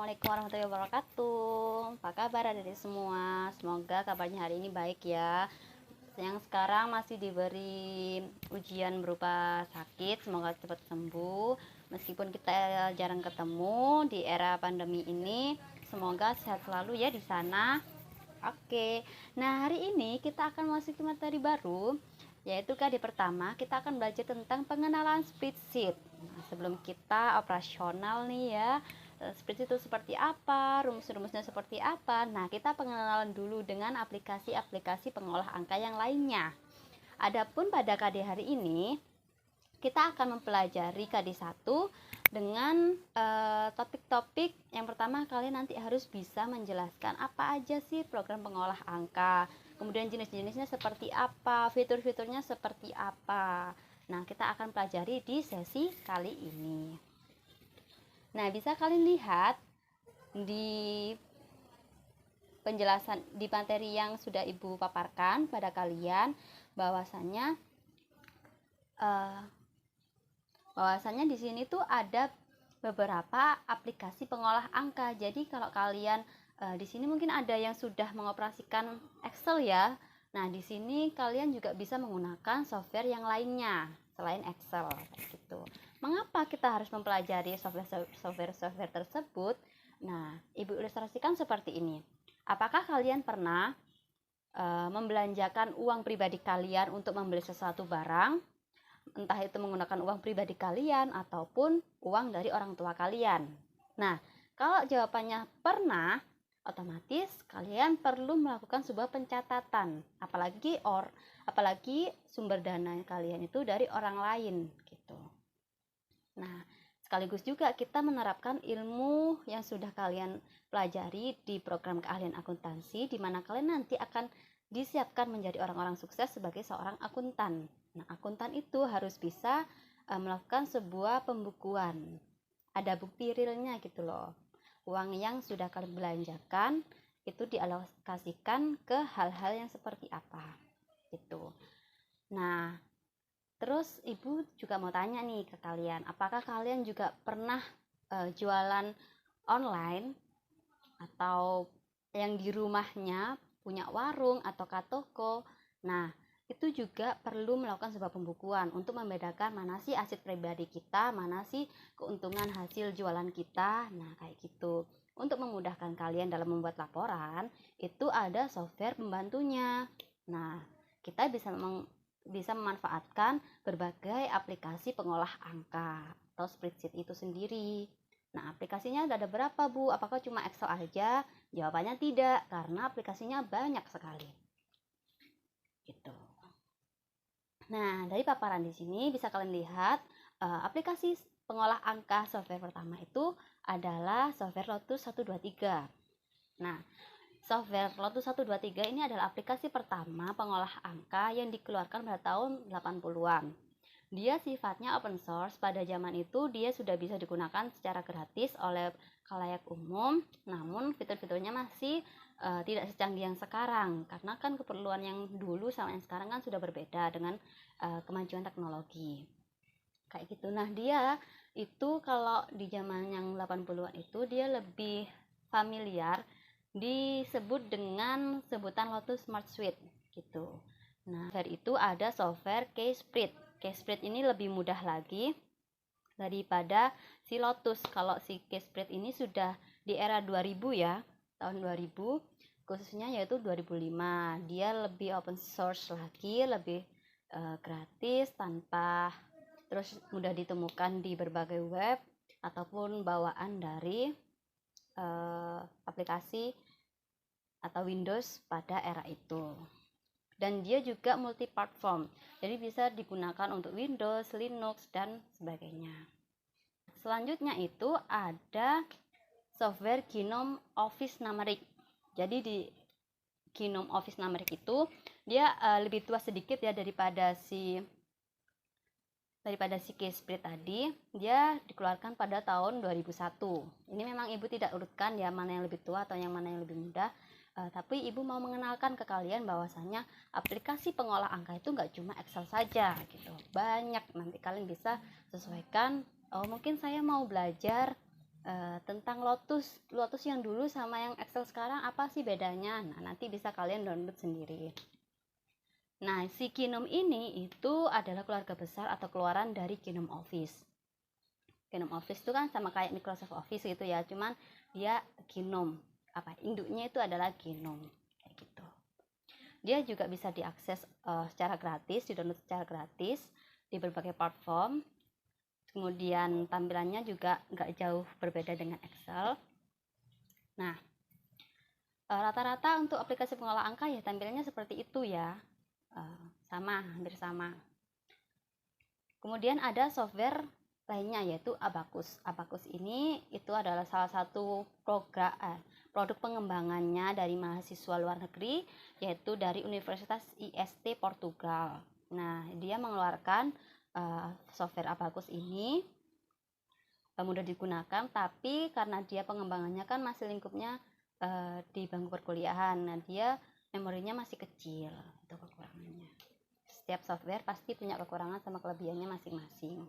Assalamualaikum warahmatullahi wabarakatuh. Apa kabar adik-adik semua? Semoga kabarnya hari ini baik ya. Yang sekarang masih diberi ujian berupa sakit, semoga cepat sembuh. Meskipun kita jarang ketemu di era pandemi ini, semoga sehat selalu ya di sana. Oke, nah hari ini kita akan masuk ke materi baru, yaitu KD pertama kita akan belajar tentang pengenalan spreadsheet. Nah, sebelum kita operasional nih ya, spreadsheet itu seperti apa, rumus-rumusnya seperti apa. Nah, kita pengenalan dulu dengan aplikasi-aplikasi pengolah angka yang lainnya. Adapun pada KD hari ini, kita akan mempelajari KD 1 dengan topik-topik. Yang pertama, kalian nanti harus bisa menjelaskan apa aja sih program pengolah angka, kemudian jenis-jenisnya seperti apa, fitur-fiturnya seperti apa. Nah, kita akan pelajari di sesi kali ini. Nah, bisa kalian lihat di penjelasan di materi yang sudah Ibu paparkan pada kalian bahwasannya di sini tuh ada beberapa aplikasi pengolah angka. Jadi kalau kalian di sini mungkin ada yang sudah mengoperasikan Excel ya. Nah, di sini kalian juga bisa menggunakan software yang lainnya selain Excel gitu. Mengapa kita harus mempelajari software tersebut? Nah, Ibu ilustrasikan seperti ini. Apakah kalian pernah membelanjakan uang pribadi kalian untuk membeli sesuatu barang? Entah itu menggunakan uang pribadi kalian ataupun uang dari orang tua kalian. Nah, kalau jawabannya pernah, otomatis kalian perlu melakukan sebuah pencatatan, apalagi sumber dana kalian itu dari orang lain gitu. Nah, sekaligus juga kita menerapkan ilmu yang sudah kalian pelajari di program keahlian akuntansi, di mana kalian nanti akan disiapkan menjadi orang-orang sukses sebagai seorang akuntan. Nah, akuntan itu harus bisa melakukan sebuah pembukuan. Ada bukti realnya gitu loh. Uang yang sudah kalian belanjakan itu dialokasikan ke hal-hal yang seperti apa gitu. Nah, terus Ibu juga mau tanya nih ke kalian, apakah kalian juga pernah jualan online atau yang di rumahnya punya warung atau toko? Nah, itu juga perlu melakukan sebuah pembukuan untuk membedakan mana sih aset pribadi kita, mana sih keuntungan hasil jualan kita. Nah, kayak gitu. Untuk memudahkan kalian dalam membuat laporan, itu ada software pembantunya. Nah, kita bisa memanfaatkan berbagai aplikasi pengolah angka atau spreadsheet itu sendiri. Nah, aplikasinya ada berapa, Bu? Apakah cuma Excel aja? Jawabannya tidak, karena aplikasinya banyak sekali. Gitu. Nah, dari paparan di sini bisa kalian lihat aplikasi pengolah angka software pertama itu adalah software Lotus 123. Nah, software Lotus 123 ini adalah aplikasi pertama pengolah angka yang dikeluarkan pada tahun 80-an. Dia sifatnya open source. Pada zaman itu dia sudah bisa digunakan secara gratis oleh khalayak umum, namun fitur-fiturnya masih tidak secanggih yang sekarang, karena kan keperluan yang dulu sama yang sekarang kan sudah berbeda dengan kemajuan teknologi kayak gitu. Nah, dia itu kalau di zaman yang 80-an itu dia lebih familiar disebut dengan sebutan Lotus Smart Suite gitu. Nah, software itu ada software Keyspread. Keyspread ini lebih mudah lagi daripada si Lotus. Kalau si Keyspread ini sudah di era 2000 ya, tahun 2000 khususnya, yaitu 2005. Dia lebih open source lagi, lebih gratis, tanpa terus mudah ditemukan di berbagai web ataupun bawaan dari aplikasi atau Windows pada era itu. Dan dia juga multi-platform, jadi bisa digunakan untuk Windows, Linux, dan sebagainya. Selanjutnya itu ada software Gnome Office Numeric. Jadi di Gnome Office Numeric itu dia lebih tua sedikit ya daripada si Keyspread tadi. Dia dikeluarkan pada tahun 2001. Ini memang Ibu tidak urutkan ya mana yang lebih tua atau yang mana yang lebih muda. Tapi Ibu mau mengenalkan ke kalian bahwasanya aplikasi pengolah angka itu nggak cuma Excel saja gitu. Banyak, nanti kalian bisa sesuaikan. Oh, mungkin saya mau belajar tentang Lotus yang dulu sama yang Excel sekarang apa sih bedanya. Nah, nanti bisa kalian download sendiri. Nah, si Gnome ini itu adalah keluarga besar atau keluaran dari Gnome Office. Gnome Office itu kan sama kayak Microsoft Office gitu ya, cuman dia Gnome. Induknya itu adalah Gnome kayak gitu. Dia juga bisa diakses secara gratis, didownload secara gratis di berbagai platform. Kemudian tampilannya juga nggak jauh berbeda dengan Excel. Nah, rata-rata untuk aplikasi pengolah angka ya tampilannya seperti itu ya, hampir sama. Kemudian ada software lainnya yaitu Abacus. Abacus ini itu adalah salah satu produk pengembangannya dari mahasiswa luar negeri, yaitu dari Universitas IST Portugal. Nah, dia mengeluarkan software Abacus ini mudah digunakan, tapi karena dia pengembangannya kan masih lingkupnya di bangku perkuliahan, nah dia memorinya masih kecil, itu kekurangannya. Setiap software pasti punya kekurangan sama kelebihannya masing-masing.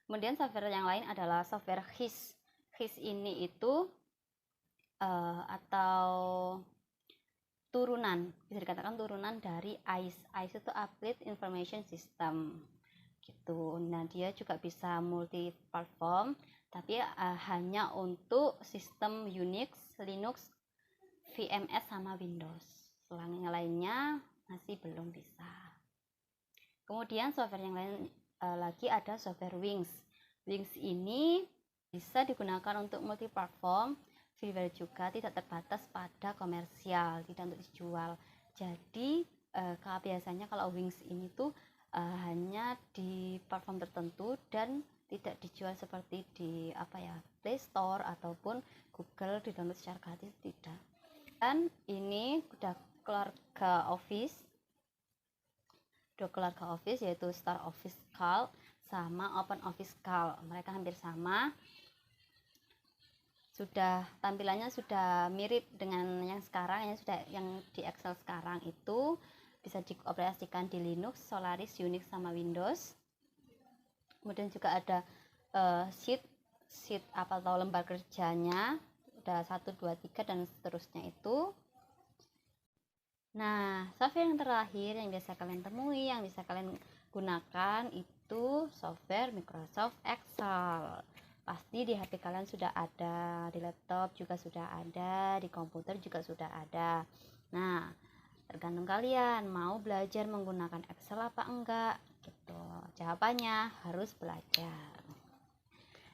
Kemudian software yang lain adalah software HIS. HIS ini itu atau turunan, bisa dikatakan turunan dari AIS. AIS itu Applied Information System gitu. Nah, dia juga bisa multi platform, tapi hanya untuk sistem Unix, Linux, VMS sama Windows. Yang lainnya masih belum bisa. Kemudian software yang lain lagi ada software Wings. Wings ini bisa digunakan untuk multi platform, freeware juga, tidak terbatas pada komersial, tidak untuk dijual. Jadi biasanya kalau Wings ini tuh hanya di platform tertentu dan tidak dijual seperti di Play Store ataupun Google di-download secara gratis, tidak. Dan ini udah keluarga Office yaitu Star Office Calc sama Open Office Calc. Mereka hampir sama. Tampilannya sudah mirip dengan yang sekarang, yang di Excel sekarang itu bisa dioperasikan di Linux, Solaris, Unix sama Windows. Kemudian juga ada sheet atau lembar kerjanya, udah 1, 2, 3 dan seterusnya itu. Nah, software yang terakhir yang biasa kalian temui, yang bisa kalian gunakan itu software Microsoft Excel. Pasti di HP kalian sudah ada, di laptop juga sudah ada, di komputer juga sudah ada. Nah, tergantung kalian mau belajar menggunakan Excel apa enggak gitu. Jawabannya harus belajar.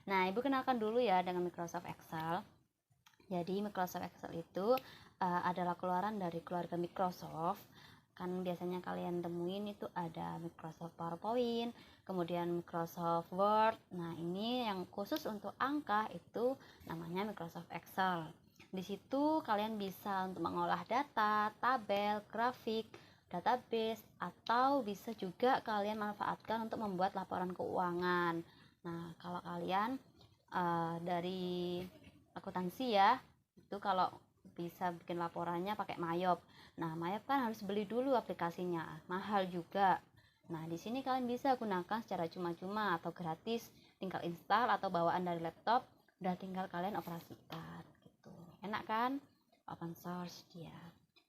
Nah, Ibu kenalkan dulu ya dengan Microsoft Excel. Jadi Microsoft Excel itu adalah keluaran dari keluarga Microsoft. Kan biasanya kalian temuin itu ada Microsoft PowerPoint, kemudian Microsoft Word. Nah, ini yang khusus untuk angka itu namanya Microsoft Excel. Di situ kalian bisa untuk mengolah data, tabel, grafik, database, atau bisa juga kalian manfaatkan untuk membuat laporan keuangan. Nah, kalau kalian dari akuntansi ya, itu kalau bisa bikin laporannya pakai Mayop. Nah, Mayop kan harus beli dulu aplikasinya, mahal juga. Nah, di sini kalian bisa gunakan secara cuma-cuma atau gratis, tinggal install atau bawaan dari laptop, udah tinggal kalian operasikan gitu. Enak kan? Open source dia.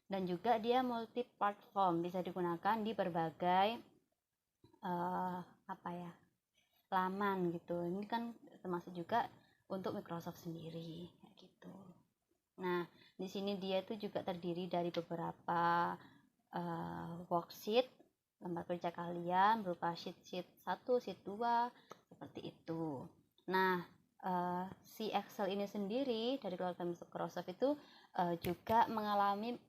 Dan juga dia multi platform, bisa digunakan di berbagai laman gitu. Ini kan termasuk juga untuk Microsoft sendiri gitu. Nah, di sini dia itu juga terdiri dari beberapa worksheet, lembar kerja kalian berupa sheet 1, sheet 2, seperti itu. Nah, si Excel ini sendiri dari keluarga Microsoft itu juga mengalami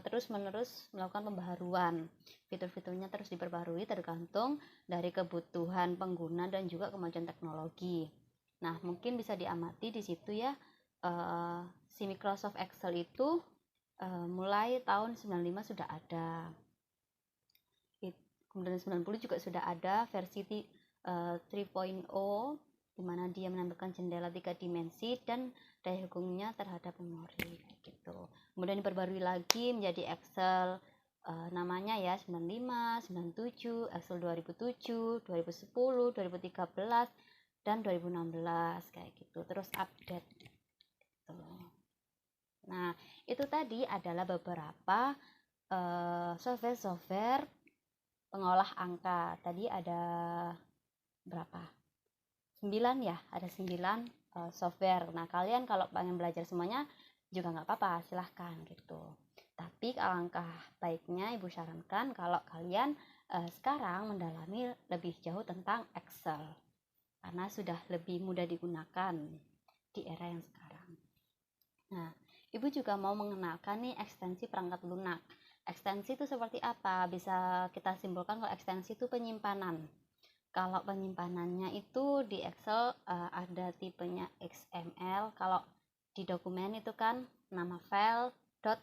terus-menerus melakukan pembaharuan. Fitur-fiturnya terus diperbarui tergantung dari kebutuhan pengguna dan juga kemajuan teknologi. Nah, mungkin bisa diamati di situ ya, si Microsoft Excel itu mulai tahun 95 sudah ada. Kemudian 90 juga sudah ada versi 3.0 di mana dia menampilkan jendela 3 dimensi dan daya hubungnya terhadap memori gitu. Kemudian diperbarui lagi menjadi Excel namanya ya 95, 97, Excel 2007, 2010, 2013 dan 2016 kayak gitu, terus update gitu. Nah, itu tadi adalah beberapa software pengolah angka. Tadi ada berapa? 9 ya, ada 9 software. Nah, kalian kalau pengen belajar semuanya juga nggak apa-apa, silahkan gitu. Tapi alangkah baiknya Ibu sarankan kalau kalian sekarang mendalami lebih jauh tentang Excel, karena sudah lebih mudah digunakan di era yang sekarang. Nah, Ibu juga mau mengenalkan nih ekstensi perangkat lunak. Ekstensi itu seperti apa? Bisa kita simpulkan kalau ekstensi itu penyimpanan. Kalau penyimpanannya itu di Excel ada tipenya XML. Kalau di dokumen itu kan nama file doc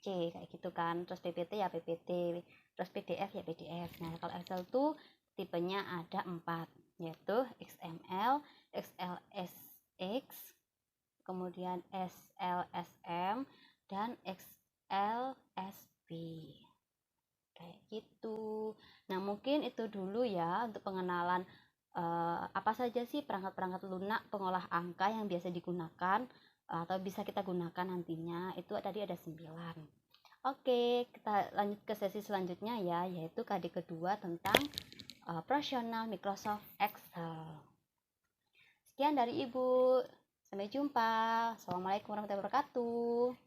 kayak gitu kan. Terus PPT ya PPT, terus PDF ya PDF. Nah, kalau Excel tuh tipenya ada 4, yaitu XML, XLSX, kemudian SLSM, dan XLSP kayak gitu. Nah, mungkin itu dulu ya untuk pengenalan apa saja sih perangkat-perangkat lunak pengolah angka yang biasa digunakan atau bisa kita gunakan nantinya. Itu tadi ada 9. Oke, kita lanjut ke sesi selanjutnya ya, yaitu KD kedua tentang operasional Microsoft Excel. Sekian dari Ibu. Sampai jumpa. Assalamualaikum warahmatullahi wabarakatuh.